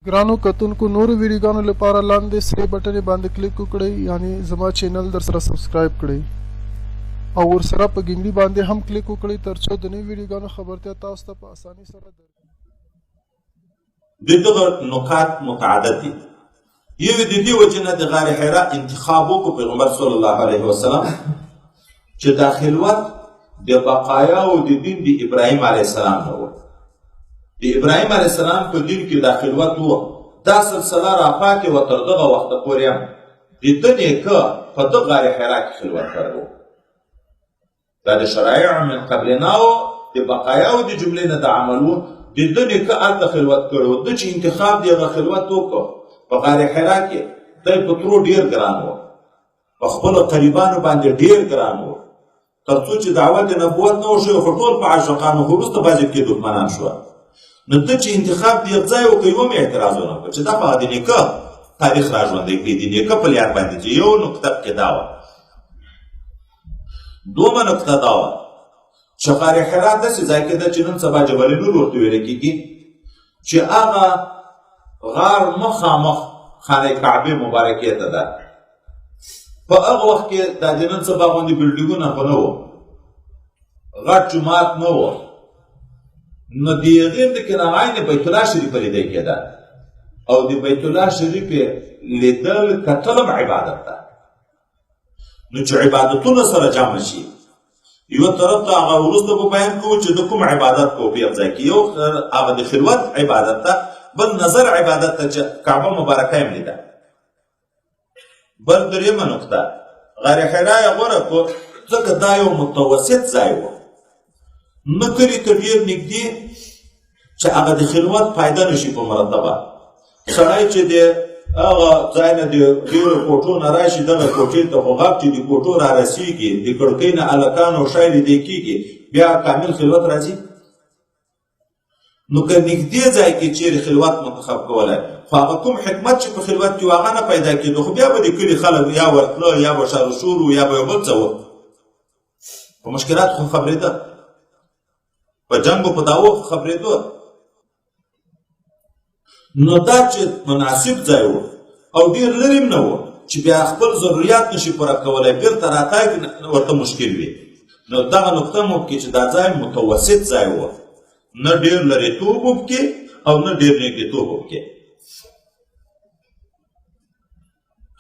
ګرانو کتونکو نورو ویډیوګانو لپاره لاندې سره بټن باندې کلیک وکړئ، یعنی زما چینل در سره سبسکرایب کړئ او ورسره په ګنګړي باندې هم کلیک وکړئ ترڅو د نوي ویډیوګانو خبرتیا تاسو ته په اسانۍ سره درکړي. دغه نکات متعدد دي. یو د دې وجه نه د غار حراء انتخاب وکړو پیغمبر صلی الله علیه وسلم چې دا خلوت د بقایا او د دین د ابراهیم علیه السلام نه و. د ابراهیم علیه السلام په دین کې دا خلوت و. دا سلسله راپاتې وه تر دغه وخته پورې هم د ده نیکه په دغه غار حراء کې خلوت کړی و. دا د شرایع من قبلنا و، د بقایا او د جملې نه د عمل و. د ده نیکه هلته خلوت کړی و. ده چې انتخاب د هغه خلوت وکړو په غار حراء کې، دی په ترو ډېر ګران و، په خپلو قریبانو باندې ډېر ګران و، تر څو چې دعوت د نبوت نه وشوی خو ټول په عاشقانو خو وروسته بعضې کې دښمنان شوه. نو ته چې انتخاب د یو ځای وکړو یو مې اعتراض ونه کړ چې دا په د نیکه تاریخ را ژوندی کړي، د نیکه په لیار باندې چې یو نقطه پکې دا وه. دومه نقطه دا وه چې غار حراء داسې ځای کې ده چې نن سبا جبل نور ورته ویلی کېږي چې هغه غار مخامخ خانه کعبې مبارکې ته ده. په هغه وخت کې دا د نن سبا غوندې بلډینګونه خو نه وو، غټ جومات نه وو، نو د هغې د کنارې د بیت الله شریفه لیدی کېده او د بیت الله شریف لیدل کتل هم عبادت ده. نو چې عبادتونه سره جمع شي، یو طرف ته هغه وروسته به بیان کوو چې د کوم عبادت کوو په یو ځای کې، یو هغه د خلوت عبادت ده، بل نظر عبادت ته چې کعبه مبارکه یې لیده. بل درېیمه نقطه، غار حراء یې غوره کړو ځکه دا یو متوسط ځای و، نه کلي ته ډېر نږدې چې هغه د خلوت فایده نشي په مرتبه. سړی چې د هغه ځای نه د ډېرو کوټو نه راشي دغه کوټې ته خو غاب چې د کوټو را رسېږي، د کړکۍ نه هلکان او شی لیدی کېږي، بیا کامل خلوت راځي. نو که نږدې ځای کې چیرې خلوت منتخب کولی، خو هغه کوم حکمت چې په خلوت کې و هغه نه پیدا کېدو، خو بیا به د کلي خلک یا ورتله یا به شارشور و یا به یو بل څه و، په مشکلات خو خبرېده، په جنګ په دعوو خبرېدو. نو دا چې مناسب ځای و او ډېر لرې هم نه و چې بیا خپل ضروریات نشي پوره کولی، بېرته راتګ ورته مشکل وي. نو دغه نقطه مو پکې چې دا ځای متوسط ځای و، نه ډېر لرېتوب و پکې او نه ډېر نږدېتوب و پکې.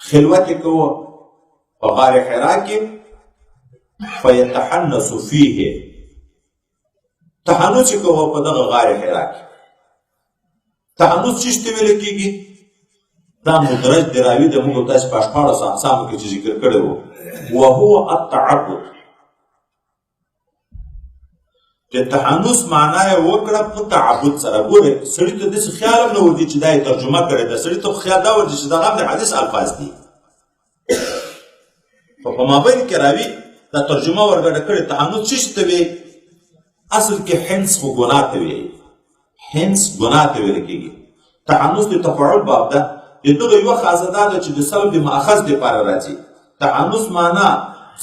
خلوت یې کوو په غار حراء کې، فیتحنس فیه، تحنس یې کوو په دغه غار حراء کې. تحنس چې ته ویل کېږي دا مدرج د راوي د موږ تاسو په 14 اقسامو کې چې ذکر کړی و، وهو التعبد. د تحنس معنا یې وکړه په تعبد سره. ګورئ سړي ته داسې خیال هم نه ورځي چې دا یې ترجمه کړې ده، سړي ته خیال دا ورځي چې دا هم د حدیث الفاظ دي، خو په مابین کې راوي دا ترجمه ورګډه کړې. تحنس څه شي ته وایي؟ اصل کې حنس خو ګناه ته وایي، حنس ګناه ته ویل کېږي. تحنس د تفاعل باب ده، د دغه یوه خاصه دا ده چې د سبب د مأخذ دپاره راځي. تحنس معنا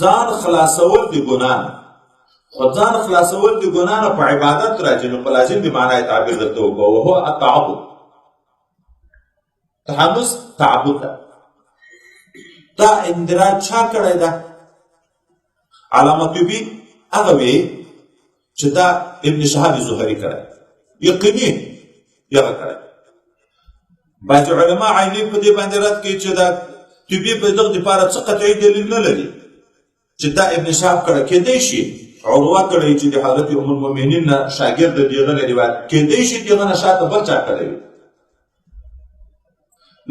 ځان خلاصول د ګناه نه، خو ځان خلاصول د ګناه نه په عبادت راځي، نو په لازم د معنا یې تعبیر درته وکړو، وهو التعبد. تحنس تعبد ده. دا اندراج چا کړی ده؟ علامه طبي هغه وایي چې دا ابن شهاب زهري کړی، یقیني یغه کړی. بعضې علما عیني په دې باندې رد کوي چې دا طبي په دغه دپاره څه قطعي دلیل نه لري چې دا ابن شهاب کړی. کېدی شي عروه کړی چې د حضرت ام المؤمنین نه شاګرد د دغه نه روایت، کېدی شي دغه نه شاته بل چا کړی وي،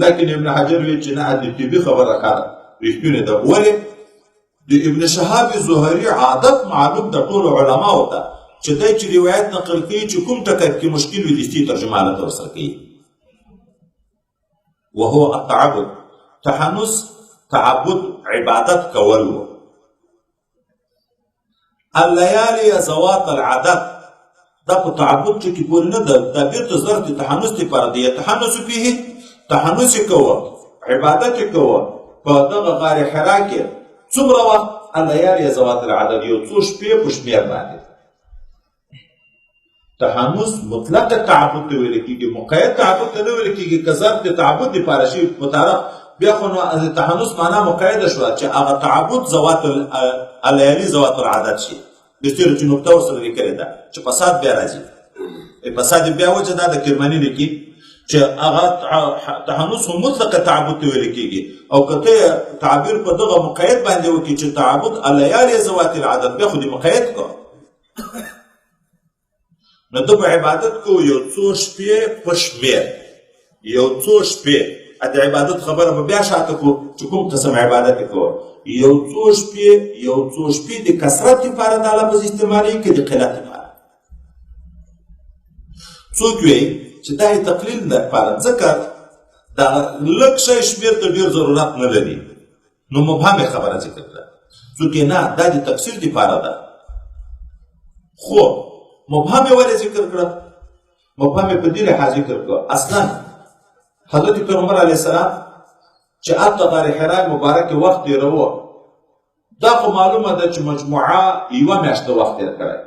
لیکن ابن حجر وایي چې نه د طبي خبره ښه رښتونې ده. ولې؟ د ابن شهاب زهري عادت معلوم د ټولو علماو ته چې دی چې روایت نقل کوي چې کوم ټکی کې مشکل وي دستي ترجمه هلته ورسره کوي. وهو التعبد. تحنس تعبد عبادت کول و. الليالي ذوات العدد، دا په تعبد چې کې پورې نه ده، دا بېرته ظرف د تحنس دپاره دی. یتحنس فیه، تحنس یې کوه، عبادت یې کوه په دغه غار حراء کې. څومره وخت؟ الليالي ذوات العدد، یو څو شپې په شمېر باندې. تحانس مطلق تعبد ته ویل کېږي، مقید تعبد ته نه ویل کېږي. که ضرب د تعبد دپاره شي مطابق بیا خو نو د تحانس معنا مقیده شوه چې هغه تعبد ذوات الليالي ذوات العدد شي. د تېرو چې نکته ورسره لیکلې ده چې فساد بیا راځي. فساد بیا وجه دا د کرماني لیکي چې هغه تحانس هم مطلق تعبد ته ویل کېږي، او که ته تعبیر په دغه مقید باندې وکړي چې تعبد الليالي ذوات العدد، بیا خو دې مقید کړه. نو ده په عبادت کو یو څو شپې په شمېر، یو څو شپې د عبادت خبره به بیا شاته کو چې کوم قسم عبادت یې کوه. یو څو شپې د کثرت لپاره دا لفظ استعمالوي که د قلت لپاره. څوک وایي چې دا یې تقلیل لپاره، ځکه دا لږ شی شمېر ته ډېر ضرورت نه لري، نو مبهمې خبره ذکر کړه. څوک یې نه دا د تفسیر لپاره ده. خو مبهم ولې ذکر کړه؟ مبهم په دې لحاظ ذکر کړه اصلا حضرت پیغمبر علیه السلام چې هلته غار حراء مبارک وخت تېروه، دا خو معلومه ده چې مجموعه یوه میاشت وخت تېر کړی.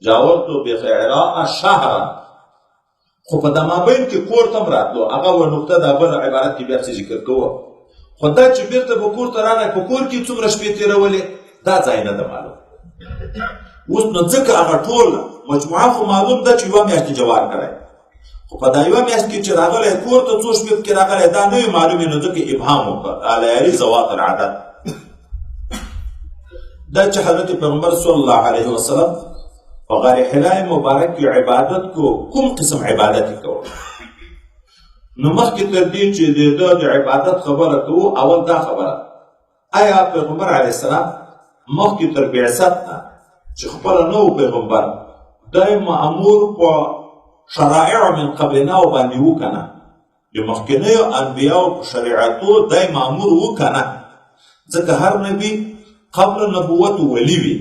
جاورتو بحراء شهرا، خو په د مابین کې کور ته هم راتلو. هغه و نقطه د بل عبارت کې بیا څه ذکر کوه، خو دا چې بیرته به کور ته راغی په کور کې څومره شپې تېرولې دا ځای نه ده معلوم. اوس نو ځکه هغه ټول مجموعه خو معلوم ده چې یوه میاشت جوار کړی، خو په دا یوه میاشت کې چې راغلی کور ته څو شپې پکې راغلی دا نه وي معلومې، نو ځکه ابهام وکړه الليالي ذوات العدد. دا چې حضرت پیغمبر صلی الله علیه وسلم په غار حراء مبارک کې عبادت کو، کوم قسم عبادت یې کوه؟ نو مخکې تر دې چې د عبادت خبره کوو، اول دا خبره، آیا پیغمبر علیه السلام مخکې تر بعثت نه چې خپله نه و پیغمبر، دی مأمور په شرائع من قبلناو باندې و که نه؟ د مخکینیو انبیاو په شریعتو دی مأمور و که نه؟ ځکه هر نبي قبل نبوت ولی وي،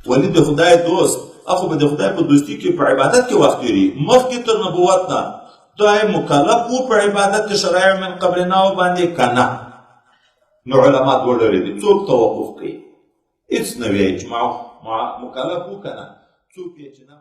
ولی د خدای دوست، اخو به د خدای په دوستی کې په عبادت کې وخت تېري. مخکې تر نبوت نه دی مکلف و په عبادت د شرائع من قبلناو باندې که نه؟ نو علما دوه ډلې دي، څوک توقف کوي؟ هېڅ نه وایي چې ما مکلف و که نه، څوک یې چې نه